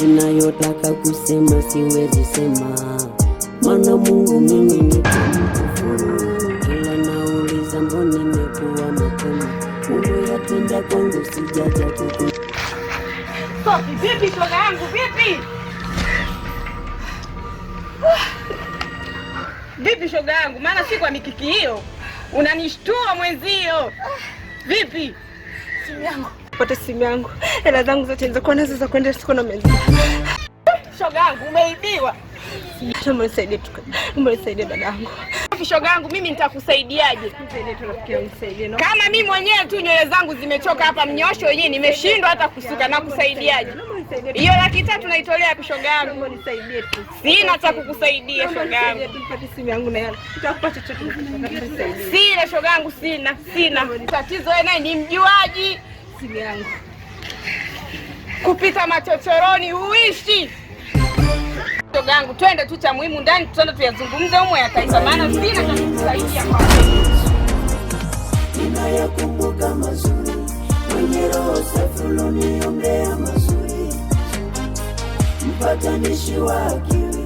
Ninayotaka kusema siwezi sema, maana Mungu mimi nitamkufuru. Kila nauliza mbona nimekuwa mapema, Mungu yatenda kwangu sijaja kuku. Sofi, vipi shoga yangu, vipi? Vipi shoga yangu, maana si kwa mikiki hiyo unanishtua mwenzio. Vipi? Simu yangu. Pote simu yangu. Hela zangu zote nilizokuwa nazo za kwenda siko na mezi. Shoga yangu umeibiwa. Mbona nisaidie tu. Mbona nisaidie dadangu. Shoga yangu mimi nitakusaidiaje? Nisaidie tu rafiki yangu, nisaidie. Kama mimi mwenyewe tu nywele zangu zimechoka hapa mnyosho wenyewe nimeshindwa hata kusuka na kusaidiaje? Hiyo 300 naitolea hapo shoga yangu. Nisaidie tu. Sina cha kukusaidia shoga yangu. Tupate simu yangu na hela. Nitakupa chochote. Sina shoga yangu, sina. Tatizo wewe naye ni mjuaji. Simu yangu. Kupita machochoroni uishi. Shoga yangu twende tu, cha muhimu ndani tutaenda tuyazungumze humo yataisha, maana sina cha kukusaidia kwa wewe. Ninayakumbuka mazuri, mwenye roho safi ulioniombea mazuri, mpatanishi wa akili,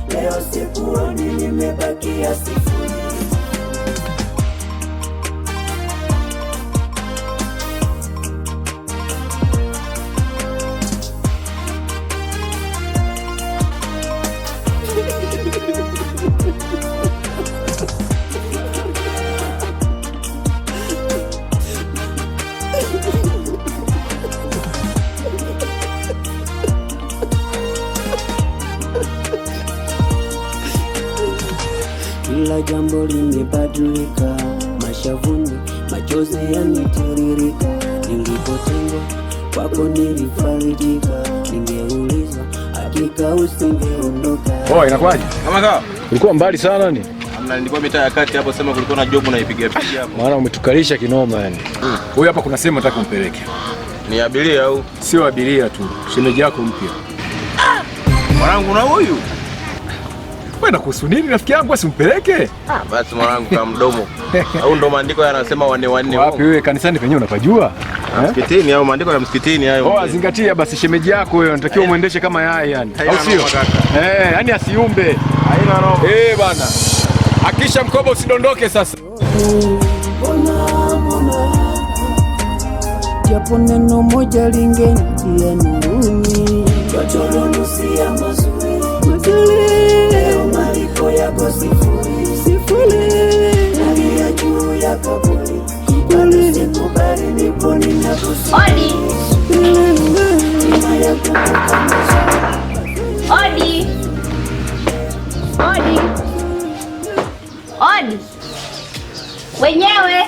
leo sikuoni nimebakia sifuri. Kila jambo limebadilika, mashavuni machozi yanitiririka. Nilipotengwa kwako nilifarijika, ningeulizwa hakika usingeondoka. Oh, inakuwaje? Kama sawa? Ulikuwa mbali sana ni? Amna, nilikuwa mitaa ya kati hapo, sema kulikuwa na job naipiga piga hapo. Maana umetukalisha kinoma yani. Huyu hapa kuna sehemu nataka umpeleke. Ni abiria au? Sio abiria tu, shemeji yako mpya. Mwanangu na huyu. Wewe nakuhusu nini rafiki yangu, asimpeleke? Basi mwanangu kama mdomo. Au ndo maandiko yanasema wanne. Wapi wewe, kanisani penyewe unapajua? Msikitini au maandiko ya msikitini hayo. Oh, zingatia basi shemeji yako wewe, unatakiwa muendeshe kama yai yani. Au sio? Yani asiumbe. Haina roho. Bana. Hakisha mkoba usidondoke sasa. Japo neno moja lingenitia nuruni, chochoro nusi ya mazuri, leo malipo yako sifuri, nani ya juu ya kaburi, bali sikubali nipo ninakusi. Odi wenyewe.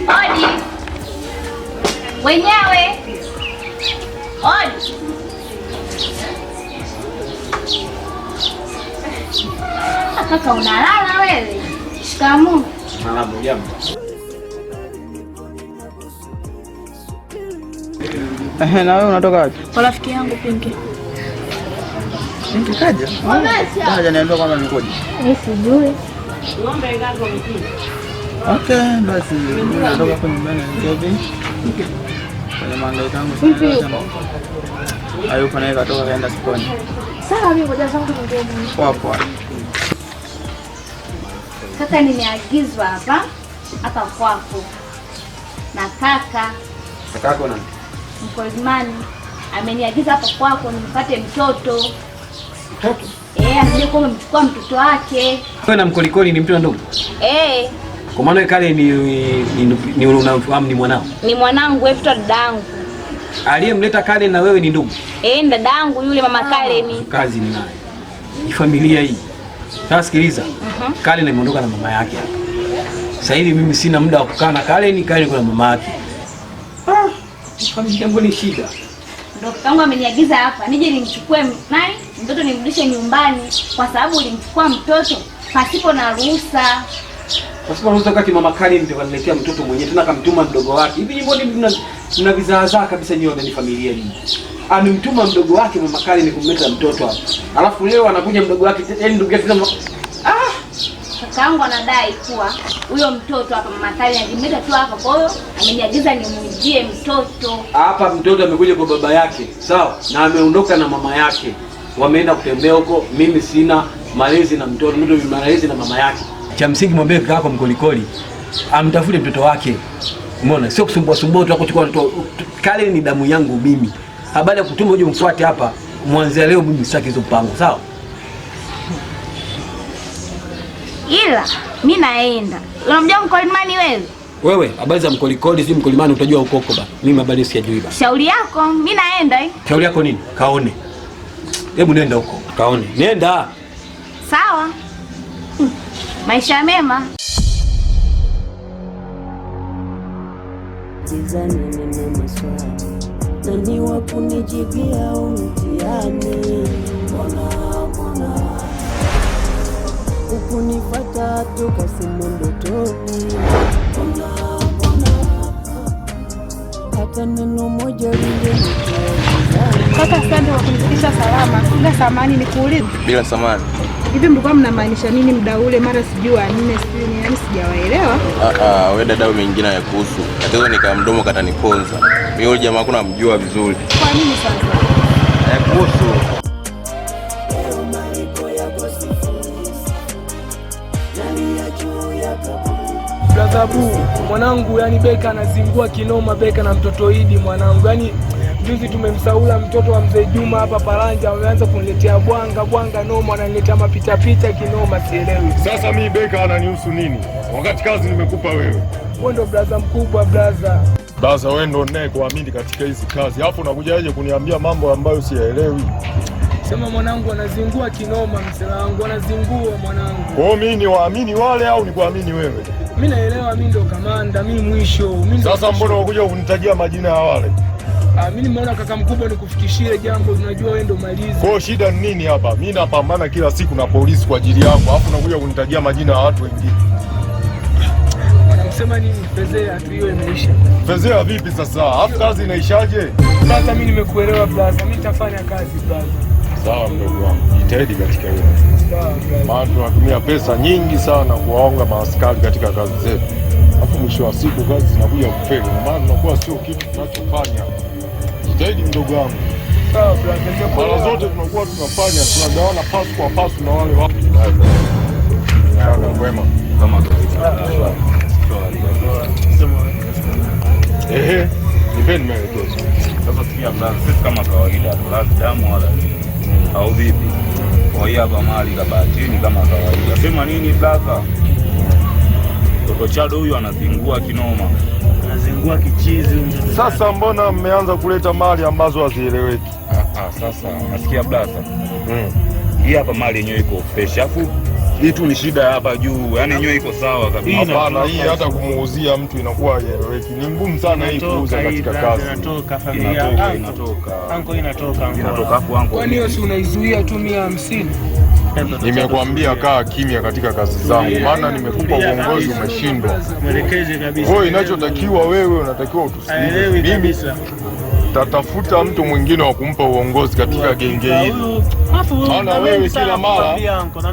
Odi wenyewe. Odi. Kaka unalala wewe? Shikamoo. Marahaba, jambo. Na wewe unatoka wapi? Kwa rafiki yangu Pinki. Pinki kaja? Kaja niambia kwamba nikoje. Sijui. Ng'ombe ngapi mkini? Okay, basi natoka kwa nyumbani hivi. Kwa maana yangu hayupo naye, katoka kaenda sokoni. Sawa, mimi ngoja zangu ndio Poa poa. Kaka, nimeagizwa hapa kwako na kaka. Kaka nani? Mkolimani ameniagiza hapa kwako nimpate mtoto. Mtoto? Asije kwa mchukua mtoto wake. Wewe na Mkolikoli ni mtu wa ndugu? Kwa maana kale ni unamfahamu, ni mwanao? Ni mwanangu, wewe mtoto dadangu. Aliyemleta Kale na wewe ni ndugu? Ni dadangu yule mama Kale ni. Kazi ni naye. Ni familia hii. Sasa sikiliza. Kale nimeondoka na mama yake hapa. Sasa hivi mimi sina muda wa kukaa na Kale, ni Kale kwa mama yake. Familia yangu ni shida. Ndio kangu ameniagiza hapa nije nimchukue nani mtoto nimrudishe nyumbani, kwa sababu ulimchukua mtoto pasipo na ruhusa. Pasipo na ruhusa, kati mama Kale ndio kaniletea mtoto mwenyewe, tena kamtuma mdogo wake. Hivi mbona mna vizaazaa kabisa nyote, ni familia hii. amemtuma mdogo wake mama Kali ni kumleta mtoto hapa. Alafu leo anakuja mdogo wake, yaani ndugu yake kama kakaangu anadai kuwa huyo mtoto hapa mama Kali alimleta tu hapa, kwa hiyo ameniagiza nimujie mtoto. Hapa mtoto amekuja kwa baba yake, sawa? Na ameondoka na mama yake. Wameenda kutembea huko, mimi sina malezi na mtoto, mimi ni malezi na mama yake. Cha msingi mwambie kaka yako Mkolikoli amtafute mtoto wake. Umeona? Sio kusumbua sumbua tu kuchukua mtoto. Kale ni damu yangu mimi. Habari ya kutuma uje mfuate hapa, mwanzo leo mimi sitaki hizo mpango, sawa? Ila mimi naenda. Unamjua Mkolimani wewe? Wewe habari za Mkolikoli si Mkolimani utajua huko huko ba. Mimi habari sijui ba. Shauri yako, mimi naenda. Shauri yako nini? Kaone. Hebu nenda huko. Kaone. Nenda. Sawa. Maisha mema. Tizani nina maswali nani wa kunijibia mtihani, mbona ukunifata toka simu ndotoni, hata neno moja Kaka, asante kwa kunifikisha salama. Bila samani nikuulize. Bila samani. Hivi mlikuwa mnamaanisha nini muda ule mara sijui wa 4 sijui yani sijawaelewa? Wewe dada wewe mengine hayakuhusu. Tatizo ni kama mdomo kataniponza. Mimi yule jamaa hakuna mjua vizuri. Kwa nini sasa? Hayakuhusu. Brother mwanangu, yani Beka anazingua kinoma, Beka na mtoto Idi mwanangu. Yani juzi tumemsaula mtoto wa mzee Juma hapa Paranja, wameanza kuniletea bwanga noma, ananiletea mapita kinoma, sielewi. Sasa mimi Beka ananihusu nini? Wakati kazi nimekupa wewe. Wewe ndo brother mkubwa brother. Sasa wewe ndo naye kuamini katika hizi kazi. Alafu unakujaje kuniambia mambo ambayo siyaelewi? Sema mwanangu anazingua kinoma, mzee wangu anazingua mwanangu. Kwa hiyo mimi ni waamini wale au ni kuamini wewe? Mimi naelewa, mimi ndo kamanda, mimi mwisho. Sasa mbona unakuja kunitajia majina ya wale? Mimi nimeona kaka mkubwa nikufikishie jambo, unajua wewe ndo malizi. Kwa shida ni nini hapa? Mimi napambana kila siku na polisi kwa ajili yako, alafu unakuja kunitajia majina ya watu wengine. Wanasema nini? Fezea tu hiyo imeisha. Fezea vipi sasa? Alafu kazi inaishaje? Sasa mimi nimekuelewa brother, mimi nitafanya kazi brother. Sawa mdogo wangu, jitahidi katika hilo. Sawa brother. Maana tunatumia pesa nyingi sana kuwaonga maaskari katika kazi zetu. Hapo mwisho wa siku kazi zinakuja kufeli. Maana tunakuwa sio kitu tunachofanya. Jitahidi mdogo wangu. Sawa brother. Mara zote tunakuwa tunafanya, tunagawana pasu kwa pasu na wale watu. Sana mwema. Kama nipeni maelekezo. Sasa sikia brother, sisi kama kawaida tulazi damu wala au vipi? Kwa hiyo hapa mali la bahatini kama kawaida. Sema nini brother? Toto Chado huyu anazingua kinoma. Anazingua kichizi. Sasa mbona mmeanza kuleta mali ambazo hazieleweki? Sasa nasikia brother. Hii hapa mali yenyewe iko fresh. Afu hii tu ni shida hapa juu. Yaani yenyewe iko sawa kabisa. Hapana, hii hata kumuuzia mtu inakuwa haieleweki. Ni ngumu sana hii kuuza katika kazi. Inatoka hapo anko. Kwani wewe si unaizuia tu 150? Nimekwambia kaa kimya katika kazi zangu, maana nimekupa uongozi umeshindwa. Mwelekeze kabisa. Kwa hiyo inachotakiwa wewe unatakiwa utusikilize. Mimi tatafuta mtu mwingine wa kumpa uongozi katika genge hili. Maana wewe kila mara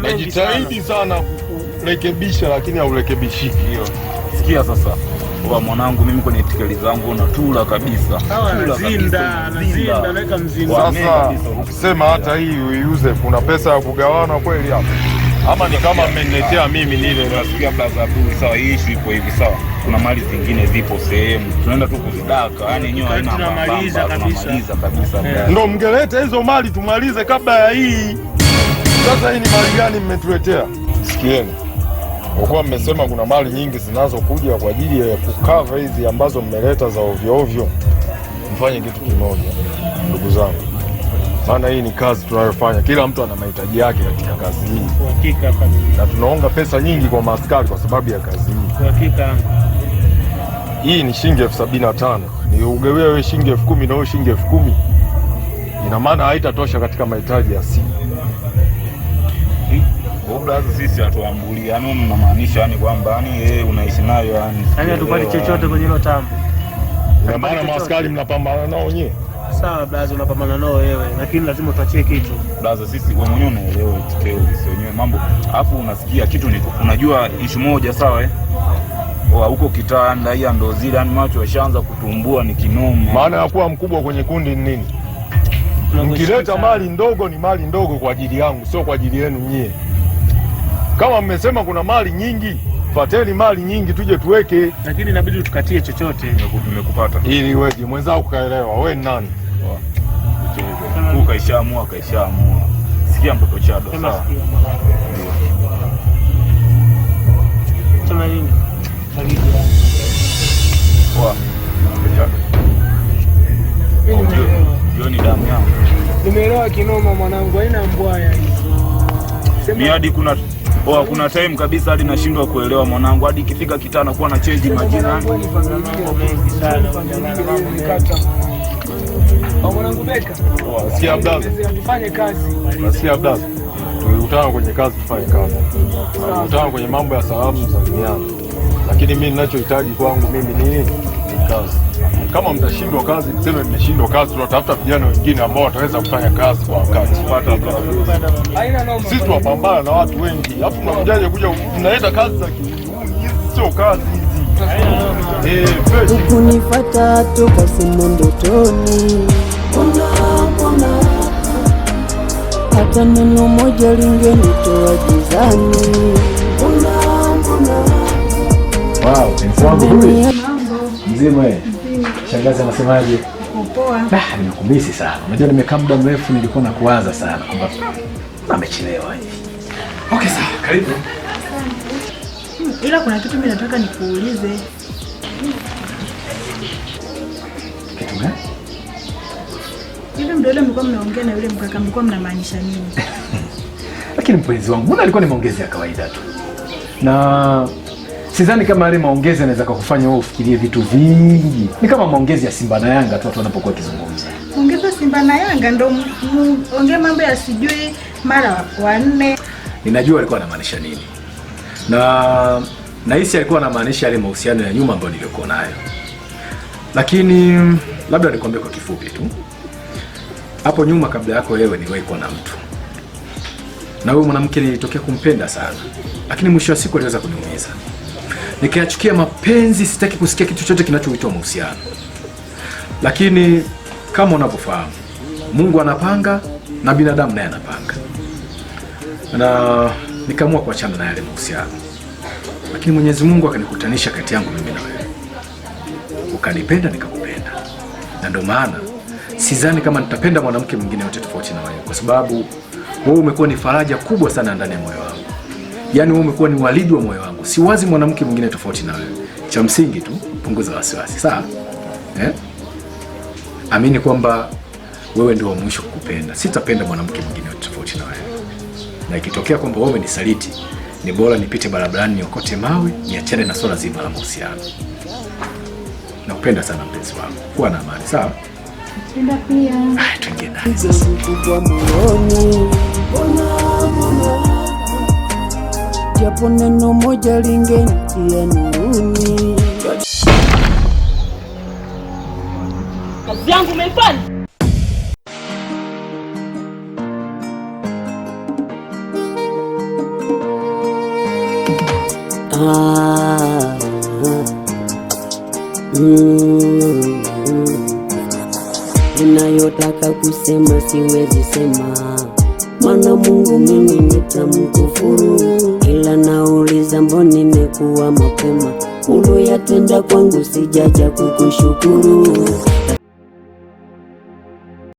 najitahidi sana kurekebisha lakini haurekebishiki. Sikia sasa. Kwa mwanangu mimi kwenye tikeli zangu natula kabisa. Anazinda naweka mzinga. Sasa ukisema hata hii uiuze kuna pesa ya kugawana kweli hapa? Ama ni kama mmeniletea mimi nile? Nasikia blaza tu sawa, hii issue ipo hivi sawa. Kuna mali zingine zipo sehemu. Tunaenda tu kuzidaka. Yaani yenyewe haina mambo. Tunamaliza kabisa. Ndio mngeleta hizo mali tumalize kabla ya hii. Sasa hii ni mali gani mmetuletea? Sikieni. Kwa kuwa mmesema kuna mali nyingi zinazokuja kwa ajili ya kukava hizi ambazo mmeleta za ovyo ovyo, mfanye kitu kimoja ndugu zangu, maana hii ni kazi tunayofanya, kila mtu ana mahitaji yake katika kazi hii. Hakika kabisa. Na tunaonga pesa nyingi kwa maaskari kwa sababu ya kazi hii. Hakika. Hii ni shilingi 75,000. Ni ugawie wewe shilingi 10,000 na wewe shilingi 10,000. Ina maana haitatosha katika mahitaji ya siku. Blaza sisi hatuambuli, yani unamaanisha yani kwamba yani unaishi nayo yani hatupati chochote kwenye hilo tambo. Ina maana maaskari mnapambana nao nyewe. Sawa blaza, unapambana nao wewe, lakini lazima tuachie kitu. Blaza, sisi wewe mwenyewe unaelewa itikeo wenyewe mambo. Alafu unasikia kitu ni unajua ishu moja sawa huko kitanda hii ndo zile yani macho yashaanza kutumbua ni kinoma. Maana ya kuwa mkubwa kwenye kundi ni nini? Mkileta mali ndogo ni mali ndogo kwa ajili yangu, sio kwa ajili yenu nyie. Kama mmesema kuna mali nyingi, fateni mali nyingi tuje tuweke. Lakini inabidi tukatie chochote. Nimekupata. Ili wewe mwenzao kaelewa, wewe ni nani? Kaishaamua. Sikia mtoto Chado sawa. Sema nini? Poa. Hiyo ni damu yangu. Nimeelewa kinoma mwanangu, haina mbwaya hizo. Mimi hadi kuna time kabisa hadi nashindwa kuelewa mwanangu, hadi ikifika kitana kuwa na change majina. Mwanangu Beka. Sikia Abdalla. Tufanye kazi. Sikia Abdalla. Tulikutana kwenye kazi tufanye kazi. Tulikutana kwenye mambo ya salamu salimiana. Lakini mimi ninachohitaji kwangu mimi ni nini? Kazi. Kama mtashindwa kazi, mseme mmeshindwa kazi, tunatafuta vijana wengine ambao wataweza kufanya kazi kwa wakati. Sisi tunapambana na watu wengi. Alafu mnakujaje kuja tunaenda kazi za sio kazi hizi. Ukunifuata toka simu ndotoni. Mbona hata neno moja lingenitoa gizani. Wow, mwanangu huyu. Mzima wewe. Shangazi anasemaje? Poa. Nimekumisi sana. Unajua nimekaa muda mrefu nilikuwa na kuwaza sana kwamba amechelewa hivi. Okay sawa, karibu. Ila kuna kitu mimi nataka nikuulize. Kitu gani? Hivi ndio ile mlikuwa mnaongea na yule mkaka, mlikuwa mnamaanisha nini? Lakini mpenzi wangu, mbona alikuwa ni maongezi ya kawaida tu. Na sidhani kama yale maongezi yanaweza kukufanya wewe ufikirie vitu vingi. Ni kama maongezi ya Simba na Yanga tu watu wanapokuwa kizungumza. Ongeza Simba na Yanga ndio ongea mambo ya sijui mara wanne. Ninajua alikuwa anamaanisha nini. Na nahisi alikuwa anamaanisha yale mahusiano ya nyuma ambayo nilikuwa nayo. Lakini labda nikwambie kwa kifupi tu. Hapo nyuma kabla yako wewe niliwahi kuwa na mtu. Na huyo mwanamke nilitokea kumpenda sana. Lakini mwisho wa siku aliweza kuniumiza. Nikayachukia mapenzi, sitaki kusikia kitu chochote kinachoitwa mahusiano. Lakini kama unavyofahamu, Mungu anapanga na binadamu naye anapanga. Na nikaamua kuachana na yale mahusiano. Lakini Mwenyezi Mungu akanikutanisha kati yangu mimi na wewe. Ukanipenda nikakupenda. Na ndio maana sidhani kama nitapenda mwanamke mwingine yote tofauti na wewe, kwa sababu wewe umekuwa ni faraja kubwa sana ndani ya moyo wangu. Yaani wewe umekuwa ni walidi wa moyo wangu. Siwazi mwanamke mwingine tofauti na wewe. Cha msingi tu punguza wasiwasi, sawa? Amini kwamba wewe ndio wa mwisho kukupenda. Sitapenda mwanamke mwingine tofauti na wewe. Na ikitokea kwamba wewe umenisaliti, ni bora nipite barabarani niokote mawe, niachane na swala zima la mahusiano. Nakupenda sana mpenzi wangu. Kuwa na amani, sawa? Napenda pia. Tuingie ndani. Japo neno moja lingenitia nuruni. Kazi yangu umeifanya. Ninayotaka kusema siwezi sema, maana Mungu mimi nitamkufuru. Ila nauliza mbona nimekuwa mapema, uloyatenda kwangu sijaja kukushukuru.